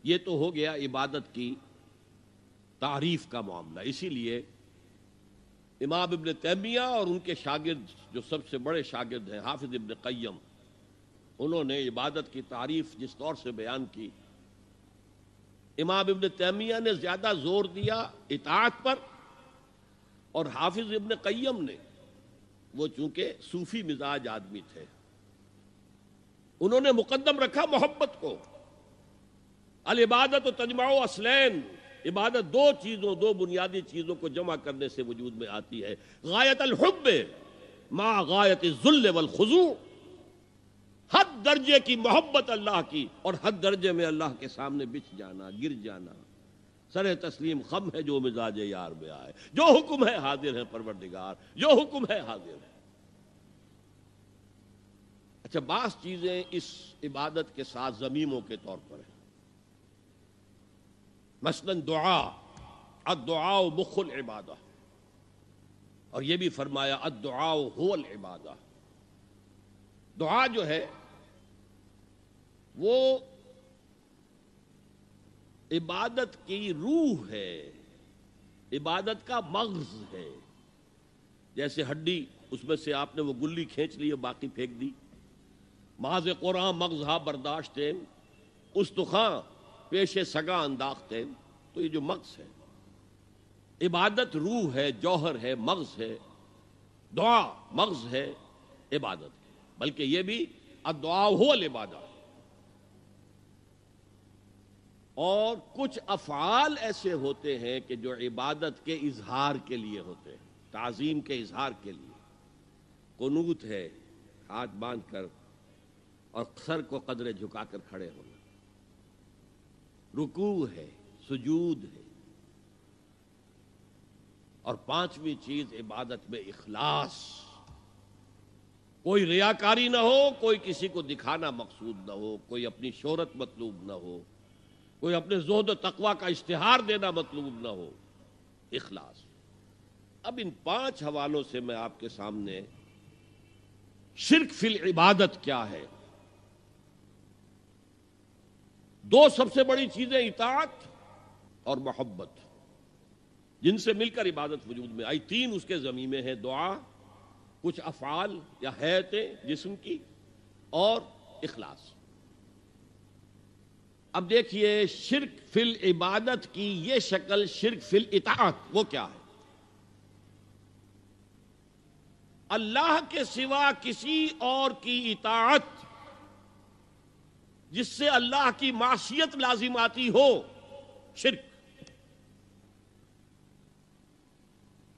یہ تو ہو گیا عبادت کی تعریف کا معاملہ. اسی لیے امام ابن تیمیہ اور ان کے شاگرد جو سب سے بڑے شاگرد ہیں حافظ ابن قیم، انہوں نے عبادت کی تعریف جس طور سے بیان کی، امام ابن تیمیہ نے زیادہ زور دیا اطاعت پر، اور حافظ ابن قیم نے، وہ چونکہ صوفی مزاج آدمی تھے، انہوں نے مقدم رکھا محبت کو. العبادت و تجمع اصلین، عبادت دو بنیادی چیزوں کو جمع کرنے سے وجود میں آتی ہے. غایت الحب مع غایت الذل والخضوع، حد درجے کی محبت اللہ کی اور حد درجے میں اللہ کے سامنے بچھ جانا، گر جانا. سر تسلیم خم ہے جو مزاج یار میں آئے، جو حکم ہے حاضر ہے پروردگار، جو حکم ہے حاضر ہے. اچھا، بعض چیزیں اس عبادت کے ساتھ ضمیموں کے طور پر ہیں. مثلا دعا، الدعاء مخ العبادہ، اور یہ بھی فرمایا الدعاء هو العبادہ. دعا جو ہے وہ عبادت کی روح ہے، عبادت کا مغز ہے. جیسے ہڈی، اس میں سے آپ نے وہ گلی کھینچ لی، باقی پھینک دی. ماذ قرآن مغزہ برداشتیں استخاں پیش سگا انداختیں. تو یہ جو مغز ہے، عبادت روح ہے، جوہر ہے، مغز ہے. دعا مغز ہے عبادت ہے، بلکہ یہ بھی الدعاء هو العبادہ. اور کچھ افعال ایسے ہوتے ہیں کہ جو عبادت کے اظہار کے لیے ہوتے ہیں، تعظیم کے اظہار کے لیے. قنوت ہے، ہاتھ باندھ کر اور سر کو قدرے جھکا کر کھڑے ہونا. رکوع ہے، سجود ہے. اور پانچویں چیز عبادت میں اخلاص. کوئی ریاکاری نہ ہو، کوئی کسی کو دکھانا مقصود نہ ہو، کوئی اپنی شہرت مطلوب نہ ہو، کوئی اپنے زہد و تقوی کا اشتہار دینا مطلوب نہ ہو. اخلاص. اب ان 5 حوالوں سے میں آپ کے سامنے شرک فی العبادت کیا ہے. 2 سب سے بڑی چیزیں اطاعت اور محبت، جن سے مل کر عبادت وجود میں آئی. 3 اس کے ضمیمے ہیں، دعا، کچھ افعال یا حیتیں جسم کی، اور اخلاص. اب دیکھیے شرک فی العبادت کی یہ شکل، شرک فی الاطاعت، وہ کیا ہے؟ اللہ کے سوا کسی اور کی اطاعت جس سے اللہ کی معصیت لازم آتی ہو، شرک.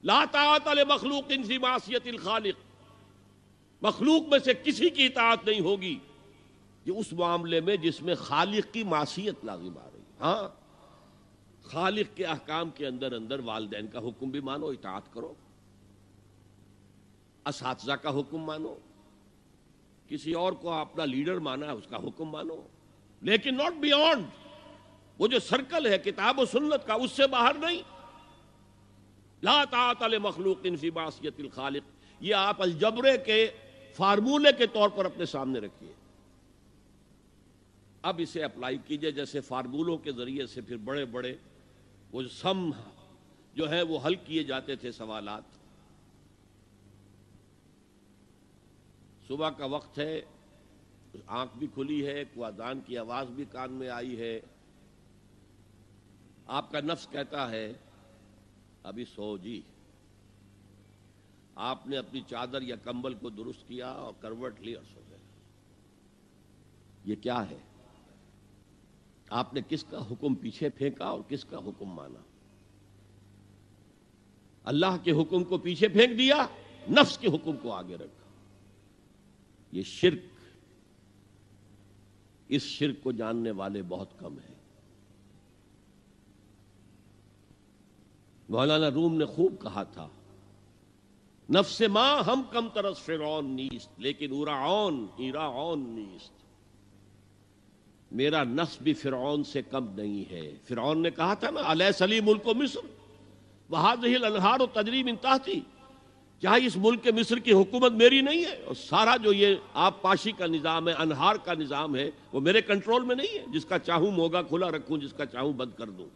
لا طاعت لمخلوق فی معصیت الخالق، مخلوق میں سے کسی کی اطاعت نہیں ہوگی یہ اس معاملے میں جس میں خالق کی معصیت لازم آ رہی. ہاں، خالق کے احکام کے اندر اندر والدین کا حکم بھی مانو، اطاعت کرو. اساتذہ کا حکم مانو، کسی اور کو اپنا لیڈر مانا ہے اس کا حکم مانو، لیکن ناٹ بیونڈ. وہ جو سرکل ہے کتاب و سنت کا، اس سے باہر نہیں. لا طاعت لمخلوق فی معصیت الخالق، یہ آپ الجبرے کے فارمولے کے طور پر اپنے سامنے رکھیے. اب اسے اپلائی کیجئے. جیسے فارمولوں کے ذریعے سے پھر بڑے بڑے وہ سم جو ہے وہ حل کیے جاتے تھے سوالات. صبح کا وقت ہے، آنکھ بھی کھلی ہے، کوئی اذان کی آواز بھی کان میں آئی ہے. آپ کا نفس کہتا ہے ابھی سو جی. آپ نے اپنی چادر یا کمبل کو درست کیا اور کروٹ لی اور سو گئے. یہ کیا ہے؟ آپ نے کس کا حکم پیچھے پھینکا اور کس کا حکم مانا؟ اللہ کے حکم کو پیچھے پھینک دیا، نفس کے حکم کو آگے رکھا. یہ شرک. اس شرک کو جاننے والے بہت کم ہیں. مولانا روم نے خوب کہا تھا، نفس ما ہم کم ترس فرعون نیست لیکن ایراعون نیست. میرا نفس بھی فرعون سے کم نہیں ہے. فرعون نے کہا تھا نا، الیس لی ملک مصر وہذہ الانہار تجری من تحتی، کیا اس ملک کے مصر کی حکومت میری نہیں ہے؟ اور سارا جو یہ آب پاشی کا نظام ہے، انہار کا نظام ہے، وہ میرے کنٹرول میں نہیں ہے؟ جس کا چاہوں موگا کھلا رکھوں، جس کا چاہوں بند کر دوں۔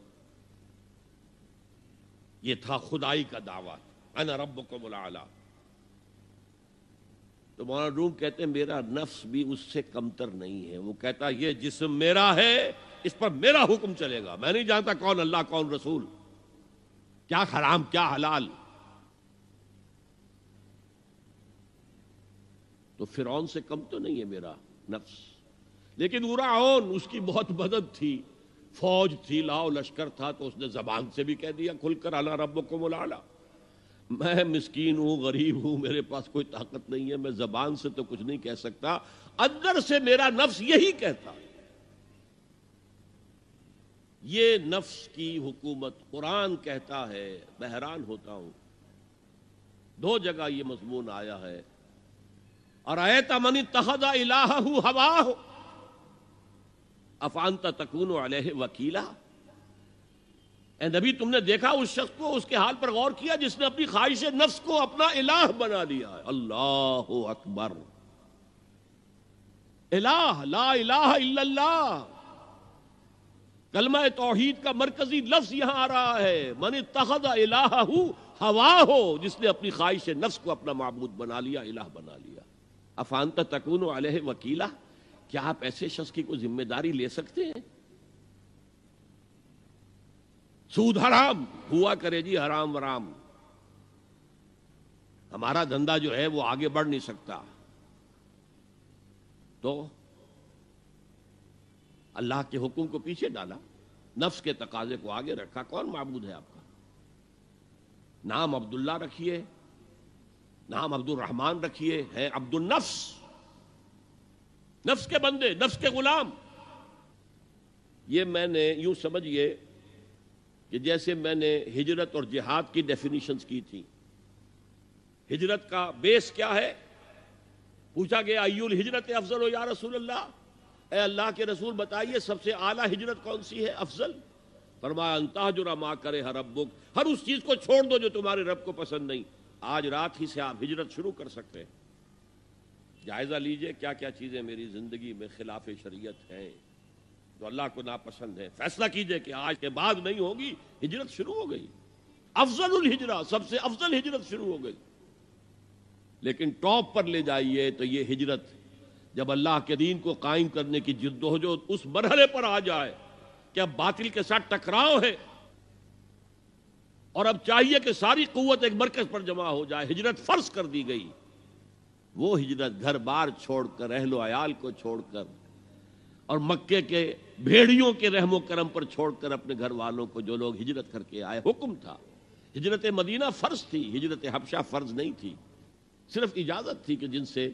یہ تھا خدائی کا دعویٰ، انا ربکم الاعلی۔ تو مولانا روم کہتے ہیں میرا نفس بھی اس سے کمتر نہیں ہے۔ وہ کہتا یہ جسم میرا ہے، اس پر میرا حکم چلے گا، میں نہیں جانتا کون اللہ کون رسول، کیا حرام کیا حلال۔ تو فرعون سے کم تو نہیں ہے میرا نفس، لیکن فرعون اس کی بہت مدد تھی، فوج تھی، لاؤ لشکر تھا، تو اس نے زبان سے بھی کہہ دیا کھل کر انا ربکم الاعلی۔ میں مسکین ہوں، غریب ہوں، میرے پاس کوئی طاقت نہیں ہے، میں زبان سے تو کچھ نہیں کہہ سکتا، اندر سے میرا نفس یہی کہتا ہے۔ یہ نفس کی حکومت قرآن کہتا ہے، میں حیران ہوتا ہوں۔ دو جگہ یہ مضمون آیا ہے، ارأیت من اتخذ الہہ ہواہ افانت تکون علیہ وکیلا۔ اے نبی تم نے دیکھا اس شخص کو، اس کے حال پر غور کیا جس نے اپنی خواہش نفس کو اپنا الہ بنا لیا ہے۔ اللہ اکبر، الہ لا الہ الا اللہ، کلمہ توحید کا مرکزی لفظ یہاں آ رہا ہے، من اتخذ الہہ ہواہ، جس نے اپنی خواہش نفس کو اپنا معبود بنا لیا، الہ بنا لیا۔ افانت تکون علیہ وکیلا، کیا آپ ایسے شخص کی کوئی ذمہ داری لے سکتے ہیں؟ سود حرام ہوا کرے جی، حرام ورام، ہمارا دھندا جو ہے وہ آگے بڑھ نہیں سکتا، تو اللہ کے حکم کو پیچھے ڈالا، نفس کے تقاضے کو آگے رکھا۔ کون معبود ہے آپ کا؟ نام عبداللہ رکھیے، نام عبد الرحمن رکھیے، ہے عبد النفس، نفس کے بندے، نفس کے غلام۔ یہ میں نے یوں سمجھئے کہ جیسے میں نے ہجرت اور جہاد کی ڈیفینیشنز کی تھی۔ ہجرت کا بیس کیا ہے؟ پوچھا گیا ایو الہجرت افضل یا رسول اللہ، اے اللہ کے رسول بتائیے سب سے اعلیٰ ہجرت کون سی ہے، افضل؟ فرمایا ان تہجر ما کرہ ربک، ہر اس چیز کو چھوڑ دو جو تمہارے رب کو پسند نہیں۔ آج رات ہی سے آپ ہجرت شروع کر سکتے ہیں۔ جائزہ لیجئے کیا کیا چیزیں میری زندگی میں خلاف شریعت ہیں، جو اللہ کو ناپسند ہے، فیصلہ کیجئے کہ آج کے بعد نہیں ہوگی، ہجرت شروع ہو گئی، افضل الہجرہ، سب سے افضل ہجرت شروع ہو گئی۔ لیکن ٹاپ پر لے جائیے تو یہ ہجرت جب اللہ کے دین کو قائم کرنے کی جدوجہد اس مرحلے پر آ جائے کہ اب باطل کے ساتھ ٹکراؤ ہے، اور اب چاہیے کہ ساری قوت ایک مرکز پر جمع ہو جائے، ہجرت فرض کر دی گئی۔ وہ ہجرت گھر بار چھوڑ کر، اہل و عیال کو چھوڑ کر، اور مکے کے بھیڑیوں کے رحم و کرم پر چھوڑ کر اپنے گھر والوں کو، جو لوگ ہجرت کر کے آئے، حکم تھا۔ ہجرت مدینہ فرض تھی، ہجرت حبشہ فرض نہیں تھی، صرف اجازت تھی کہ جن سے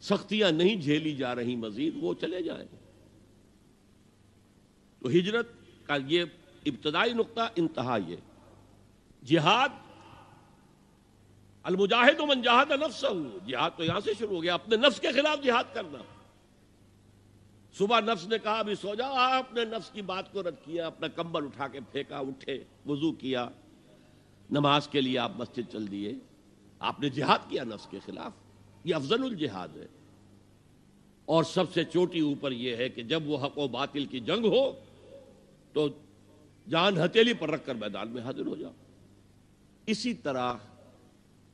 سختیاں نہیں جھیلی جا رہی مزید وہ چلے جائیں۔ تو ہجرت کا یہ ابتدائی نقطہ، انتہا یہ جہاد، المجاہد من جاہد نفسہ، جہاد تو یہاں سے شروع ہو گیا، اپنے نفس کے خلاف جہاد کرنا۔ صبح نفس نے کہا ابھی سو جاؤ، آپ نے نفس کی بات کو رد کیا، اپنا کمبل اٹھا کے پھینکا، اٹھے، وضو کیا، نماز کے لیے آپ مسجد چل دیے، آپ نے جہاد کیا نفس کے خلاف۔ یہ افضل الجہاد ہے، اور سب سے چوٹی اوپر یہ ہے کہ جب وہ حق و باطل کی جنگ ہو تو جان ہتھیلی پر رکھ کر میدان میں حاضر ہو جاؤ۔ اسی طرح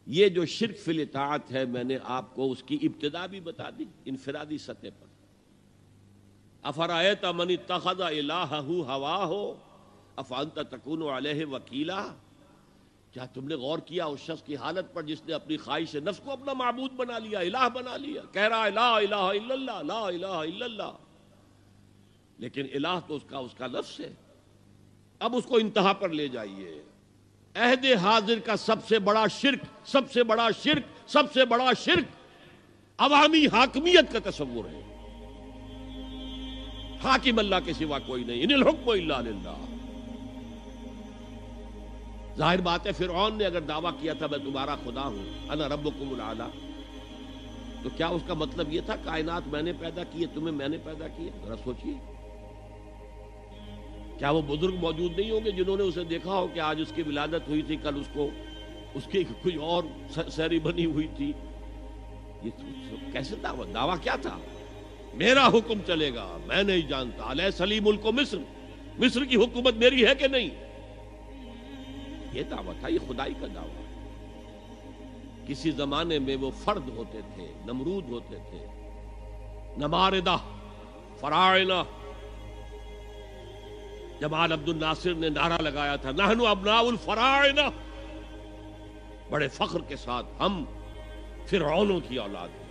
یہ جو شرک فی الاطاعت ہے، میں نے آپ کو اس کی ابتدا بھی بتا دی انفرادی سطح پر۔ افرأیت من اتخذ الہہ ہواہ افانت تکون علیہ وکیلا، کیا تم نے غور کیا اس شخص کی حالت پر جس نے اپنی خواہش نفس کو اپنا معبود بنا لیا، الہ بنا لیا، کہہ رہا ہے لا الہ الا اللہ، لا الہ الا اللہ، لیکن الہ تو اس کا نفس ہے۔ اب اس کو انتہا پر لے جائیے۔ عہد حاضر کا سب سے بڑا شرک، سب سے بڑا شرک، سب سے بڑا شرک عوامی حاکمیت کا تصور ہے۔ حاکم اللہ کے سوا کوئی نہیں، ان الحکم الا للہ۔ ظاہر بات ہے فرعون نے اگر دعویٰ کیا تھا میں تمہارا خدا ہوں، انا ربکم الاعلی، تو کیا اس کا مطلب یہ تھا کائنات میں نے پیدا کی ہے، تمہیں میں نے پیدا کیا؟ ذرا سوچیے، کیا وہ بزرگ موجود نہیں ہوں گے جنہوں نے اسے دیکھا ہو کہ آج اس کی ولادت ہوئی تھی، کل اس کو اس کی کوئی اور سیری بنی ہوئی تھی. یہ کیسے دعویٰ کیا تھا؟ میرا حکم چلے گا، میں نہیں جانتا. الیس لی ملک مصر، مصر کی حکومت میری ہے کہ نہیں؟ یہ دعویٰ تھا، یہ خدائی کا دعویٰ. کسی زمانے میں وہ فرد ہوتے تھے، نمرود ہوتے تھے، نماردہ، فراعنہ. جمال عبد الناصر نے نعرہ لگایا تھا نحن ابناء الفراعنہ، بڑے فخر کے ساتھ ہم فرعونوں کی اولاد ہیں.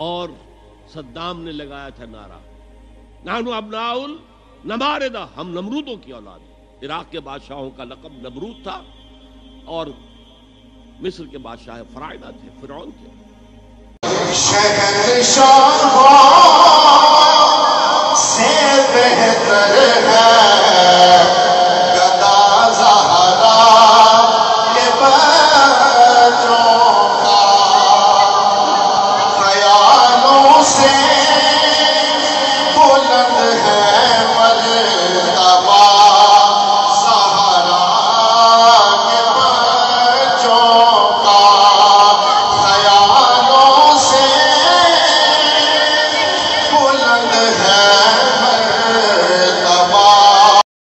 اور صدام نے لگایا تھا نعرہ نحن ابناء النماردہ، ہم نمرودوں کی اولاد ہیں. عراق کے بادشاہوں کا لقب نمرود تھا اور مصر کے بادشاہ فراعنہ تھے، فرعون تھے.